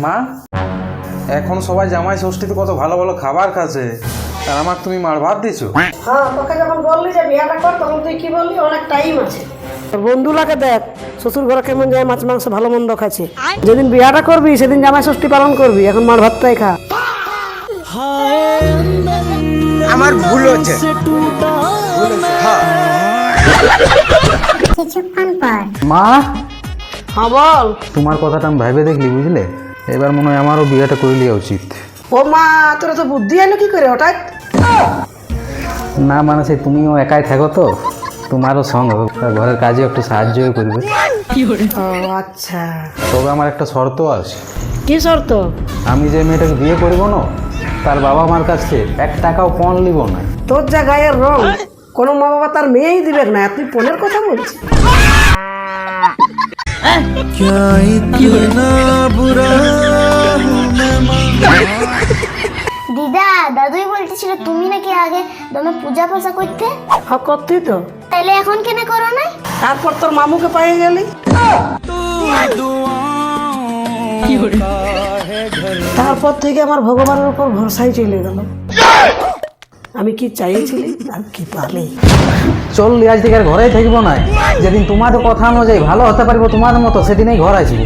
মা, এখন সবাই জামাই ষষ্ঠীতে কত ভালো ভালো খাবার খাচ্ছে, আর আমার তুমি মার ভাত দিছো। হ্যাঁ, তোকে যখন বললি যে বিয়েটা কর তখন তুই কি বললি অনেক টাইম আছে। বন্ধুলাকে দেখ শ্বশুর ঘরে কেমন যায়, মাছ মাংস ভালো মন্দ খাচ্ছে। যেদিন বিয়েটা করবি সেদিন জামাই ষষ্ঠী পালন করবি, এখন মার ভাতটাই খা। আমার ভুল হচ্ছে। মা, হ্যাঁ বল। তোমার কথাটা আমি ভাইবে দেখলি, বুঝলে? এবার মনে হয় আমারও বিয়েটা করে নেওয়া উচিত। ও মা, তোরা তো বুদ্ধি এলো কি করে হঠাৎ? না মানে সেই তুমিও একাই থাকো তো, তোমারও সঙ্গ হবে, ঘরের কাজে একটু সাহায্য করবে। ও আচ্ছা, তবে আমার একটা শর্ত আছে। কি শর্ত? আমি যে মেয়েটাকে বিয়ে করবো না, তার বাবা মার কাছে 1 টাকাও পণ নিব না। তোর যা গায়ের রং, কোনো মা বাবা তার মেয়েই দিবে না, তুই পনের কথা বলছিস? দিদা, দাদুই বলতেছিল তুমি নাকি আগে দমে পূজা পাশা করতে, হ্যাঁ করতি তো, তাইলে এখন কেন করো না? তারপর তোর মামুকে পাইয়ে গেলি। তারপর থেকে আমার ভগবানের উপর ভরসাই চলে গেল। আমি কি চাইছিলি আর কি পারলি। চল আজ থেকে আর ঘরেই থাকবো না, যেদিন তোমাদের কথা অনুযায়ী ভালো হতে পারবো তোমাদের মতো, সেদিনই ঘর আসবো।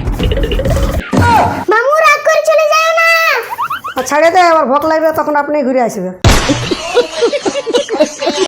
মামু রাগ করে চলে যায় না। ছাড়ে দে, আবার ভোগ লাগবে তখন আপনি ঘুরে আসবে।